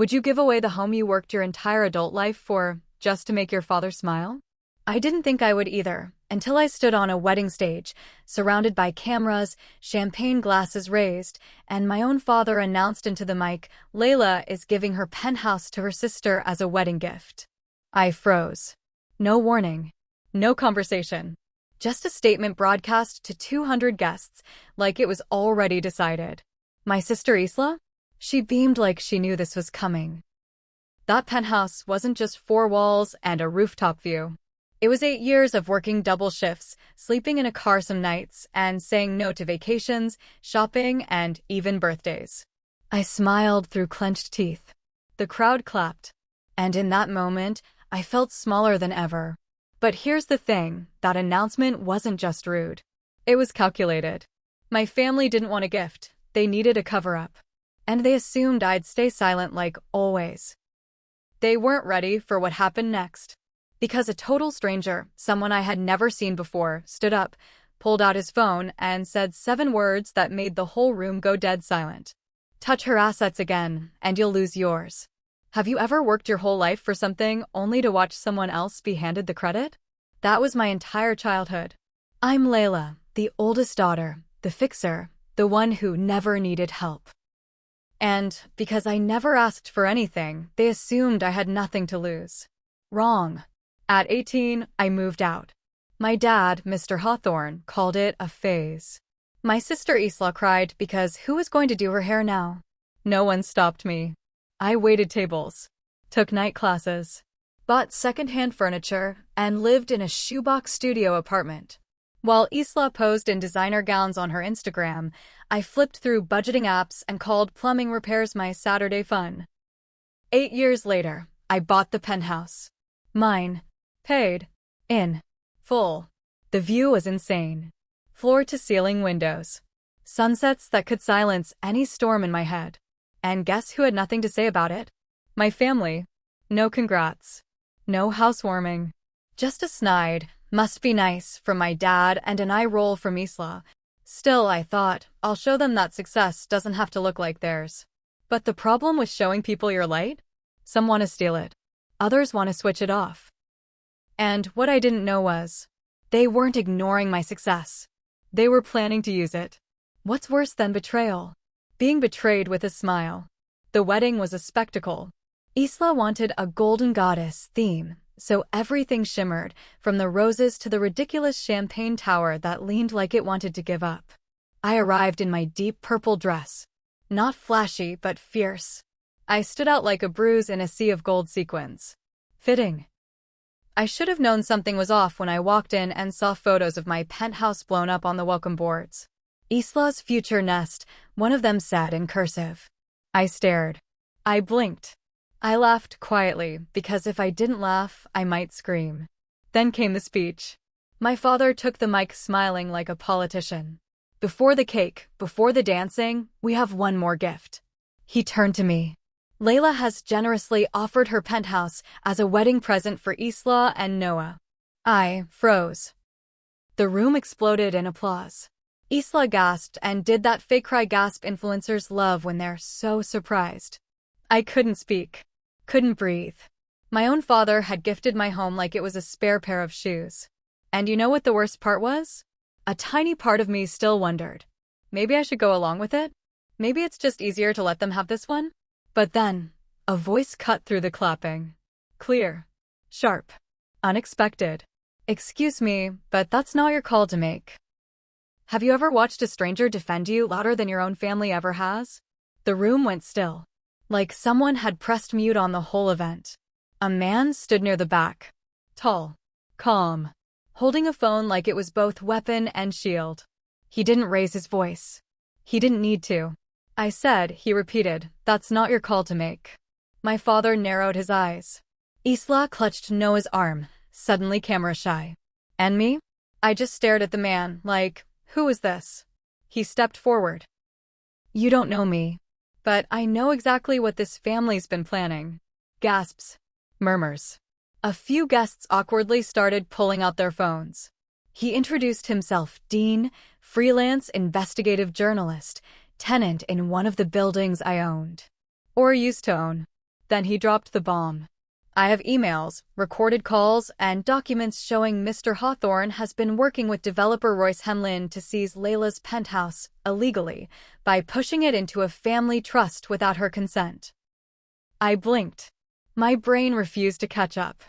Would you give away the home you worked your entire adult life for, just to make your father smile? I didn't think I would either, until I stood on a wedding stage, surrounded by cameras, champagne glasses raised, and my own father announced into the mic, "Layla is giving her penthouse to her sister as a wedding gift." I froze. No warning. No conversation. Just a statement broadcast to 200 guests, like it was already decided. My sister Isla? She beamed like she knew this was coming. That penthouse wasn't just 4 walls and a rooftop view. It was 8 years of working double shifts, sleeping in a car some nights, and saying no to vacations, shopping, and even birthdays. I smiled through clenched teeth. The crowd clapped. And in that moment, I felt smaller than ever. But here's the thing, that announcement wasn't just rude. It was calculated. My family didn't want a gift, they needed a cover-up. And they assumed I'd stay silent like always. They weren't ready for what happened next. Because a total stranger, someone I had never seen before, stood up, pulled out his phone, and said 7 words that made the whole room go dead silent. "Touch her assets again, and you'll lose yours." Have you ever worked your whole life for something only to watch someone else be handed the credit? That was my entire childhood. I'm Layla, the oldest daughter, the fixer, the one who never needed help. And because I never asked for anything, they assumed I had nothing to lose. Wrong. At 18, I moved out. My dad, Mr. Hawthorne, called it a phase. My sister Isla cried because who was going to do her hair now? No one stopped me. I waited tables, took night classes, bought secondhand furniture, and lived in a shoebox studio apartment. While Isla posed in designer gowns on her Instagram, I flipped through budgeting apps and called plumbing repairs my Saturday fun. 8 years later, I bought the penthouse. Mine. Paid. In. Full. The view was insane. Floor-to-ceiling windows. Sunsets that could silence any storm in my head. And guess who had nothing to say about it? My family. No congrats. No housewarming. Just a snide, "Must be nice," from my dad and an eye roll from Isla. Still, I thought, I'll show them that success doesn't have to look like theirs. But the problem with showing people your light? Some want to steal it. Others want to switch it off. And what I didn't know was, they weren't ignoring my success. They were planning to use it. What's worse than betrayal? Being betrayed with a smile. The wedding was a spectacle. Isla wanted a golden goddess theme, so everything shimmered, from the roses to the ridiculous champagne tower that leaned like it wanted to give up. I arrived in my deep purple dress. Not flashy, but fierce. I stood out like a bruise in a sea of gold sequins. Fitting. I should have known something was off when I walked in and saw photos of my penthouse blown up on the welcome boards. Isla's future nest, one of them said in cursive. I stared. I blinked. I laughed quietly, because if I didn't laugh, I might scream. Then came the speech. My father took the mic smiling like a politician. "Before the cake, before the dancing, we have one more gift." He turned to me. "Layla has generously offered her penthouse as a wedding present for Isla and Noah." I froze. The room exploded in applause. Isla gasped and did that fake cry gasp influencers love when they're so surprised. I couldn't speak. Couldn't breathe. My own father had gifted my home like it was a spare pair of shoes. And you know what the worst part was? A tiny part of me still wondered. Maybe I should go along with it? Maybe it's just easier to let them have this one? But then, a voice cut through the clapping. Clear. Sharp. Unexpected. "Excuse me, but that's not your call to make." Have you ever watched a stranger defend you louder than your own family ever has? The room went still. Like someone had pressed mute on the whole event. A man stood near the back. Tall. Calm. Holding a phone like it was both weapon and shield. He didn't raise his voice. He didn't need to. I said, he repeated, "That's not your call to make." My father narrowed his eyes. Isla clutched Noah's arm, suddenly camera shy. And me? I just stared at the man, like, who is this? He stepped forward. "You don't know me. But I know exactly what this family's been planning." Gasps. Murmurs. A few guests awkwardly started pulling out their phones. He introduced himself, Dean, freelance investigative journalist, tenant in one of the buildings I owned. Or used to own. Then he dropped the bomb. I have emails, recorded calls, and documents showing Mr. Hawthorne has been working with developer Royce Henlin to seize Layla's penthouse illegally by pushing it into a family trust without her consent. I blinked. My brain refused to catch up.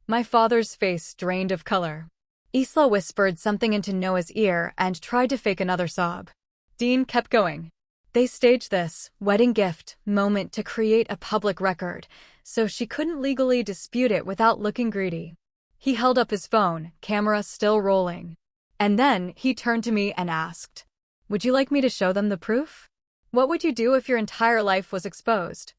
My father's face drained of color. Isla whispered something into Noah's ear and tried to fake another sob. Dean kept going. They staged this wedding gift moment to create a public record, so she couldn't legally dispute it without looking greedy. He held up his phone, camera still rolling. And then he turned to me and asked, "Would you like me to show them the proof? What would you do if your entire life was exposed?"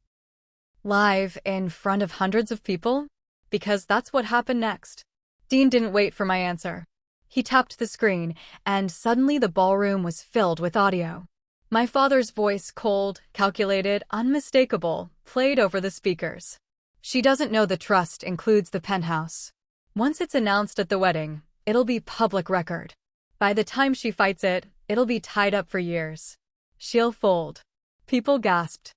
Live, in front of hundreds of people? Because that's what happened next. Dean didn't wait for my answer. He tapped the screen, and suddenly the ballroom was filled with audio. My father's voice, cold, calculated, unmistakable, played over the speakers. "She doesn't know the trust includes the penthouse. Once it's announced at the wedding, it'll be public record. By the time she fights it, it'll be tied up for years. She'll fold." People gasped.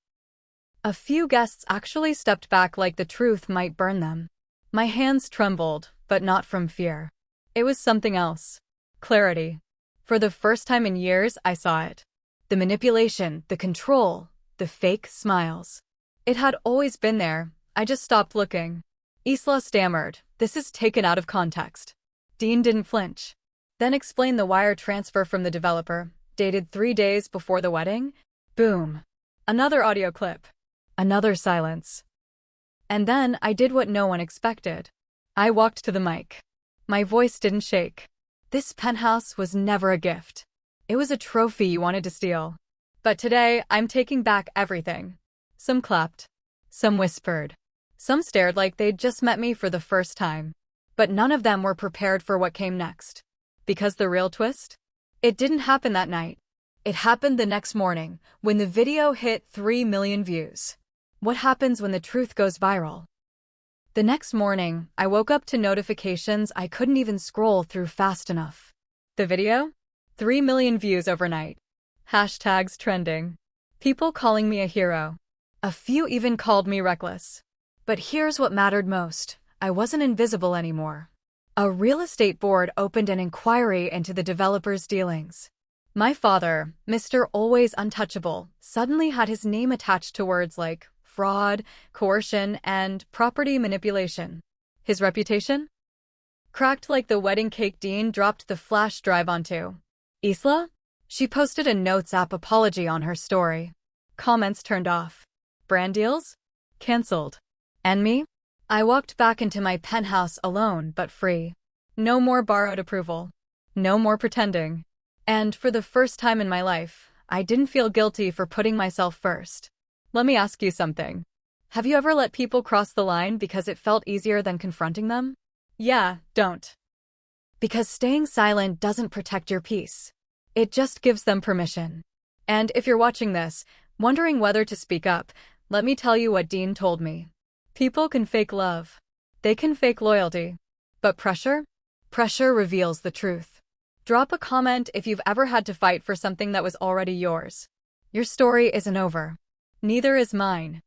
A few guests actually stepped back like the truth might burn them. My hands trembled, but not from fear. It was something else. Clarity. For the first time in years, I saw it. The manipulation, the control, the fake smiles. It had always been there, I just stopped looking. Isla stammered, "This is taken out of context." Dean didn't flinch. Then explained the wire transfer from the developer, dated 3 days before the wedding. Boom. Another audio clip. Another silence. And then I did what no one expected. I walked to the mic. My voice didn't shake. This penthouse was never a gift. It was a trophy you wanted to steal. But today, I'm taking back everything. Some clapped. Some whispered. Some stared like they'd just met me for the first time. But none of them were prepared for what came next. Because the real twist? It didn't happen that night. It happened the next morning, when the video hit 3 million views. What happens when the truth goes viral? The next morning, I woke up to notifications I couldn't even scroll through fast enough. The video? 3 million views overnight. Hashtags trending. People calling me a hero. A few even called me reckless. But here's what mattered most. I wasn't invisible anymore. A real estate board opened an inquiry into the developer's dealings. My father, Mr. Always Untouchable, suddenly had his name attached to words like fraud, coercion, and property manipulation. His reputation? Cracked like the wedding cake Dean dropped the flash drive onto. Isla? She posted a Notes app apology on her story. Comments turned off. Brand deals? Cancelled. And me? I walked back into my penthouse alone but free. No more borrowed approval. No more pretending. And for the first time in my life, I didn't feel guilty for putting myself first. Let me ask you something. Have you ever let people cross the line because it felt easier than confronting them? Yeah, don't. Because staying silent doesn't protect your peace. It just gives them permission. And if you're watching this, wondering whether to speak up, let me tell you what Dean told me. People can fake love. They can fake loyalty. But pressure? Pressure reveals the truth. Drop a comment if you've ever had to fight for something that was already yours. Your story isn't over. Neither is mine.